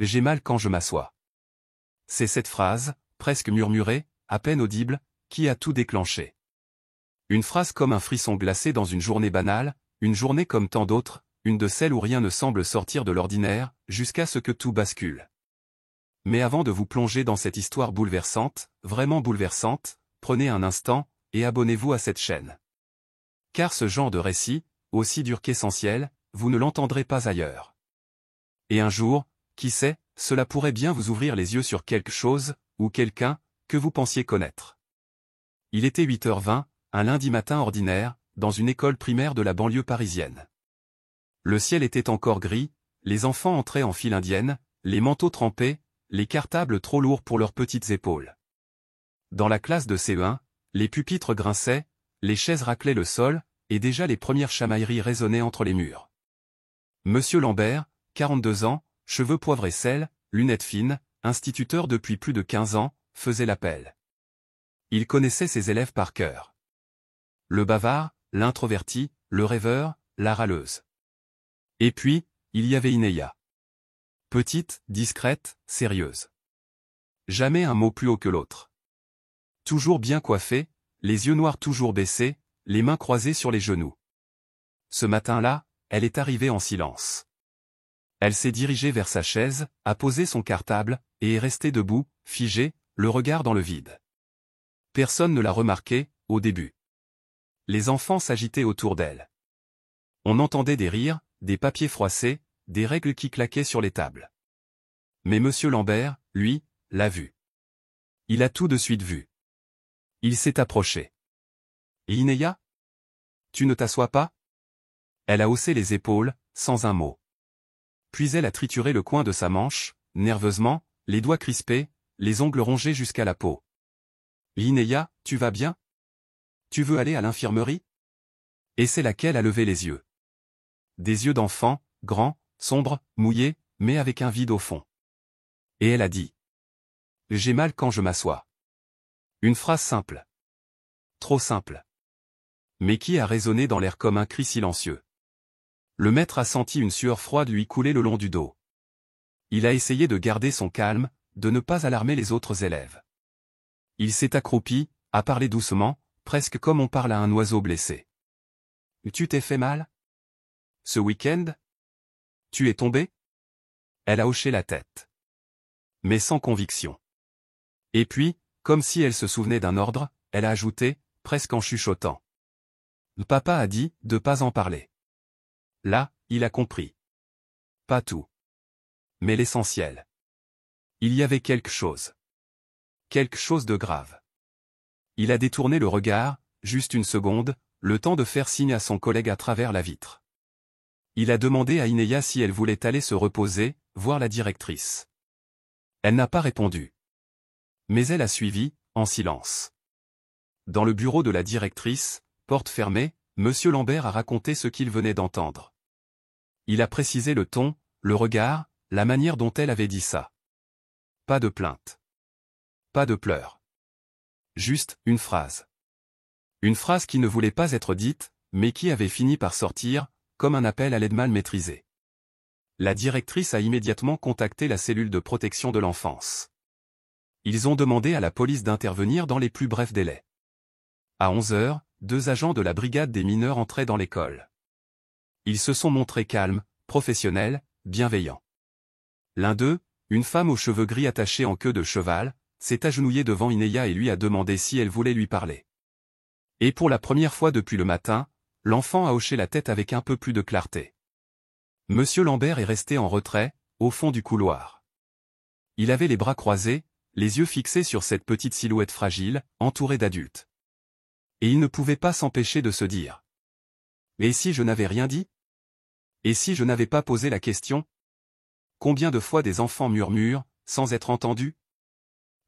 J'ai mal quand je m'assois. C'est cette phrase, presque murmurée, à peine audible, qui a tout déclenché. Une phrase comme un frisson glacé dans une journée banale, une journée comme tant d'autres, une de celles où rien ne semble sortir de l'ordinaire, jusqu'à ce que tout bascule. Mais avant de vous plonger dans cette histoire bouleversante, vraiment bouleversante, prenez un instant, et abonnez-vous à cette chaîne. Car ce genre de récit, aussi dur qu'essentiel, vous ne l'entendrez pas ailleurs. Et un jour, qui sait, cela pourrait bien vous ouvrir les yeux sur quelque chose, ou quelqu'un, que vous pensiez connaître. Il était 8h20, un lundi matin ordinaire, dans une école primaire de la banlieue parisienne. Le ciel était encore gris, les enfants entraient en file indienne, les manteaux trempés, les cartables trop lourds pour leurs petites épaules. Dans la classe de CE1, les pupitres grinçaient, les chaises raclaient le sol, et déjà les premières chamailleries résonnaient entre les murs. Monsieur Lambert, 42 ans, cheveux poivre et sel, lunettes fines, instituteur depuis plus de 15 ans, faisait l'appel. Il connaissait ses élèves par cœur. Le bavard, l'introverti, le rêveur, la râleuse. Et puis, il y avait Inéa. Petite, discrète, sérieuse. Jamais un mot plus haut que l'autre. Toujours bien coiffée, les yeux noirs toujours baissés, les mains croisées sur les genoux. Ce matin-là, elle est arrivée en silence. Elle s'est dirigée vers sa chaise, a posé son cartable, et est restée debout, figée, le regard dans le vide. Personne ne l'a remarqué, au début. Les enfants s'agitaient autour d'elle. On entendait des rires, des papiers froissés, des règles qui claquaient sur les tables. Mais Monsieur Lambert, lui, l'a vue. Il a tout de suite vu. Il s'est approché. « Et Inéa ? Tu ne t'assois pas ?» Elle a haussé les épaules, sans un mot. Puis elle a trituré le coin de sa manche, nerveusement, les doigts crispés, les ongles rongés jusqu'à la peau. « Inéa, tu vas bien ? Tu veux aller à l'infirmerie ?» Et c'est là qu'elle a levé les yeux. Des yeux d'enfant, grands, sombres, mouillés, mais avec un vide au fond. Et elle a dit. « J'ai mal quand je m'assois. » Une phrase simple. Trop simple. Mais qui a résonné dans l'air comme un cri silencieux. Le maître a senti une sueur froide lui couler le long du dos. Il a essayé de garder son calme, de ne pas alarmer les autres élèves. Il s'est accroupi, a parlé doucement, presque comme on parle à un oiseau blessé. « Tu t'es fait mal ? Ce week-end ? Tu es tombé ?» Elle a hoché la tête. Mais sans conviction. Et puis, comme si elle se souvenait d'un ordre, elle a ajouté, presque en chuchotant. Papa a dit de pas en parler. Là, il a compris. Pas tout. Mais l'essentiel. Il y avait quelque chose. Quelque chose de grave. Il a détourné le regard, juste une seconde, le temps de faire signe à son collègue à travers la vitre. Il a demandé à Inéa si elle voulait aller se reposer, voir la directrice. Elle n'a pas répondu. Mais elle a suivi, en silence. Dans le bureau de la directrice, porte fermée, Monsieur Lambert a raconté ce qu'il venait d'entendre. Il a précisé le ton, le regard, la manière dont elle avait dit ça. Pas de plainte. Pas de pleurs. Juste une phrase. Une phrase qui ne voulait pas être dite, mais qui avait fini par sortir, comme un appel à l'aide mal maîtrisé. La directrice a immédiatement contacté la cellule de protection de l'enfance. Ils ont demandé à la police d'intervenir dans les plus brefs délais. À 11h, 2 agents de la brigade des mineurs entraient dans l'école. Ils se sont montrés calmes, professionnels, bienveillants. L'un d'eux, une femme aux cheveux gris attachés en queue de cheval, s'est agenouillée devant Inéa et lui a demandé si elle voulait lui parler. Et pour la première fois depuis le matin, l'enfant a hoché la tête avec un peu plus de clarté. Monsieur Lambert est resté en retrait, au fond du couloir. Il avait les bras croisés, les yeux fixés sur cette petite silhouette fragile, entourée d'adultes. Et il ne pouvait pas s'empêcher de se dire. Et si je n'avais rien dit ? Et si je n'avais pas posé la question ? Combien de fois des enfants murmurent, sans être entendus ?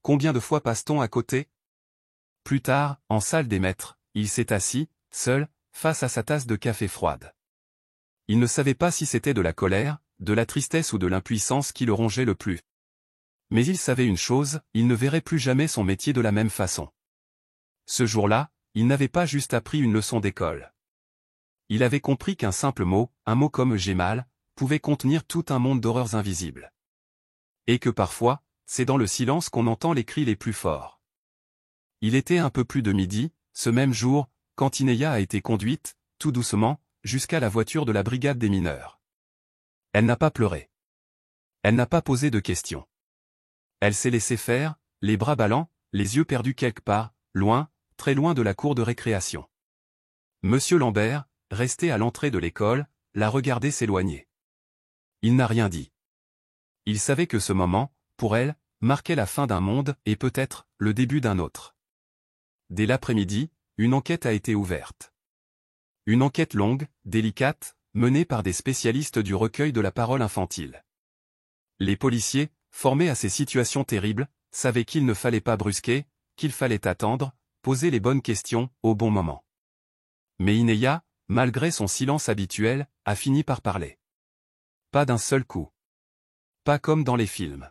Combien de fois passe-t-on à côté ? Plus tard, en salle des maîtres, il s'est assis, seul, face à sa tasse de café froide. Il ne savait pas si c'était de la colère, de la tristesse ou de l'impuissance qui le rongeait le plus. Mais il savait une chose, il ne verrait plus jamais son métier de la même façon. Ce jour-là, il n'avait pas juste appris une leçon d'école. Il avait compris qu'un simple mot, un mot comme « j'ai mal », pouvait contenir tout un monde d'horreurs invisibles. Et que parfois, c'est dans le silence qu'on entend les cris les plus forts. Il était un peu plus de midi, ce même jour, quand Inéa a été conduite, tout doucement, jusqu'à la voiture de la brigade des mineurs. Elle n'a pas pleuré. Elle n'a pas posé de questions. Elle s'est laissée faire, les bras ballants, les yeux perdus quelque part, loin, très loin de la cour de récréation. Monsieur Lambert, resté à l'entrée de l'école, l'a regardé s'éloigner. Il n'a rien dit. Il savait que ce moment, pour elle, marquait la fin d'un monde et peut-être le début d'un autre. Dès l'après-midi, une enquête a été ouverte. Une enquête longue, délicate, menée par des spécialistes du recueil de la parole infantile. Les policiers, formés à ces situations terribles, savaient qu'il ne fallait pas brusquer, qu'il fallait attendre, poser les bonnes questions, au bon moment. Mais Inéa, malgré son silence habituel, a fini par parler. Pas d'un seul coup. Pas comme dans les films.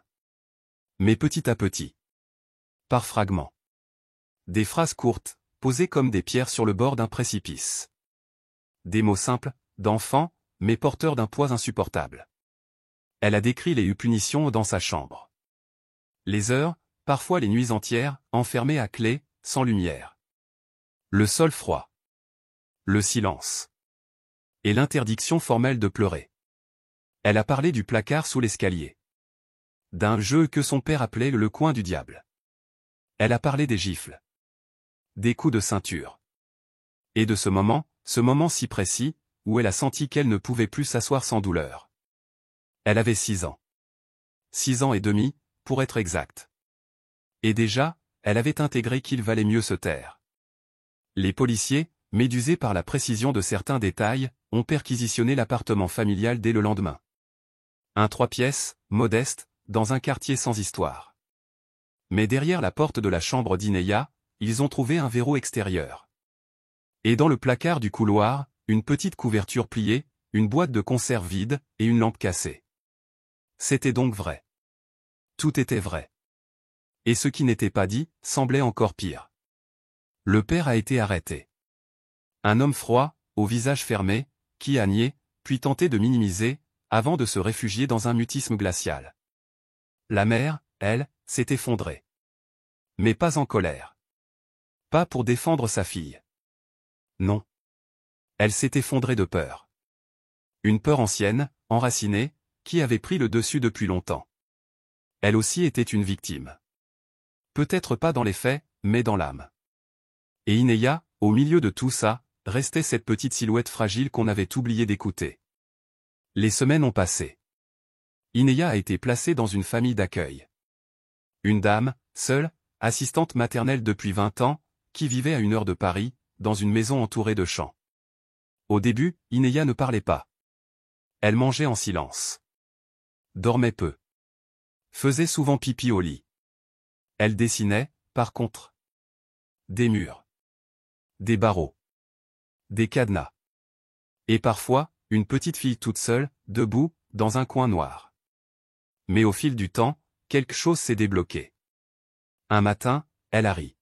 Mais petit à petit. Par fragments. Des phrases courtes, posées comme des pierres sur le bord d'un précipice. Des mots simples, d'enfant, mais porteurs d'un poids insupportable. Elle a décrit les punitions dans sa chambre. Les heures, parfois les nuits entières, enfermées à clé, sans lumière. Le sol froid. Le silence. Et l'interdiction formelle de pleurer. Elle a parlé du placard sous l'escalier. D'un jeu que son père appelait le coin du diable. Elle a parlé des gifles. Des coups de ceinture. Et de ce moment si précis, où elle a senti qu'elle ne pouvait plus s'asseoir sans douleur. Elle avait 6 ans. 6 ans et demi, pour être exact. Et déjà, elle avait intégré qu'il valait mieux se taire. Les policiers, médusés par la précision de certains détails, ont perquisitionné l'appartement familial dès le lendemain. Un 3 pièces, modeste, dans un quartier sans histoire. Mais derrière la porte de la chambre d'Inéa, ils ont trouvé un verrou extérieur. Et dans le placard du couloir, une petite couverture pliée, une boîte de conserve vide, et une lampe cassée. C'était donc vrai. Tout était vrai. Et ce qui n'était pas dit, semblait encore pire. Le père a été arrêté. Un homme froid, au visage fermé, qui a nié, puis tenté de minimiser, avant de se réfugier dans un mutisme glacial. La mère, elle, s'est effondrée. Mais pas en colère. Pas pour défendre sa fille. Non. Elle s'est effondrée de peur. Une peur ancienne, enracinée, qui avait pris le dessus depuis longtemps. Elle aussi était une victime. Peut-être pas dans les faits, mais dans l'âme. Et Inéa, au milieu de tout ça, restait cette petite silhouette fragile qu'on avait oublié d'écouter. Les semaines ont passé. Inéa a été placée dans une famille d'accueil. Une dame, seule, assistante maternelle depuis 20 ans, qui vivait à 1 heure de Paris, dans une maison entourée de champs. Au début, Inéa ne parlait pas. Elle mangeait en silence. Dormait peu. Faisait souvent pipi au lit. Elle dessinait, par contre. Des murs. Des barreaux. Des cadenas. Et parfois, une petite fille toute seule, debout, dans un coin noir. Mais au fil du temps, quelque chose s'est débloqué. Un matin, elle a ri.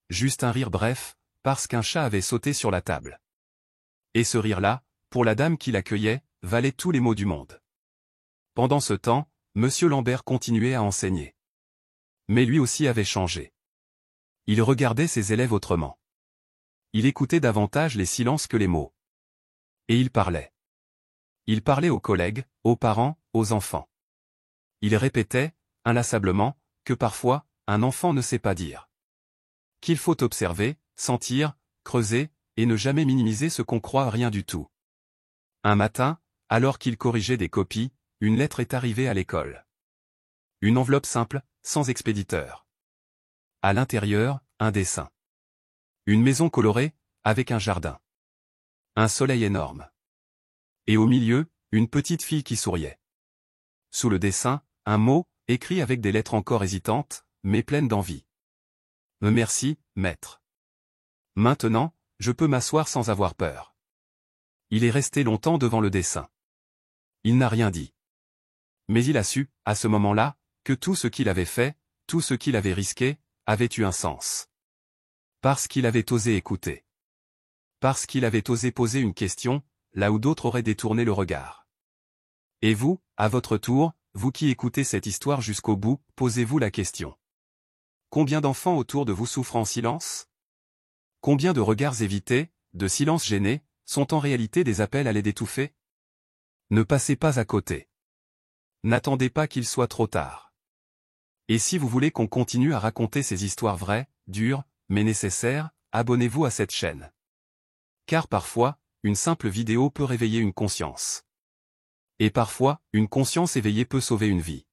Juste un rire bref, parce qu'un chat avait sauté sur la table. Et ce rire-là, pour la dame qui l'accueillait, valait tous les maux du monde. Pendant ce temps, Monsieur Lambert continuait à enseigner. Mais lui aussi avait changé. Il regardait ses élèves autrement. Il écoutait davantage les silences que les mots. Et il parlait. Il parlait aux collègues, aux parents, aux enfants. Il répétait, inlassablement, que parfois, un enfant ne sait pas dire. Qu'il faut observer, sentir, creuser, et ne jamais minimiser ce qu'on croit rien du tout. Un matin, alors qu'il corrigeait des copies, une lettre est arrivée à l'école. Une enveloppe simple, sans expéditeur. À l'intérieur, un dessin. Une maison colorée, avec un jardin. Un soleil énorme. Et au milieu, une petite fille qui souriait. Sous le dessin, un mot, écrit avec des lettres encore hésitantes, mais pleines d'envie. Merci, maître. Maintenant, je peux m'asseoir sans avoir peur. Il est resté longtemps devant le dessin. Il n'a rien dit. Mais il a su, à ce moment-là, que tout ce qu'il avait fait, tout ce qu'il avait risqué, avait eu un sens. Parce qu'il avait osé écouter. Parce qu'il avait osé poser une question, là où d'autres auraient détourné le regard. Et vous, à votre tour, vous qui écoutez cette histoire jusqu'au bout, posez-vous la question. Combien d'enfants autour de vous souffrent en silence? Combien de regards évités, de silences gênés, sont en réalité des appels à les étouffer? Ne passez pas à côté. N'attendez pas qu'il soit trop tard. Et si vous voulez qu'on continue à raconter ces histoires vraies, dures, mais nécessaires, abonnez-vous à cette chaîne. Car parfois, une simple vidéo peut réveiller une conscience. Et parfois, une conscience éveillée peut sauver une vie.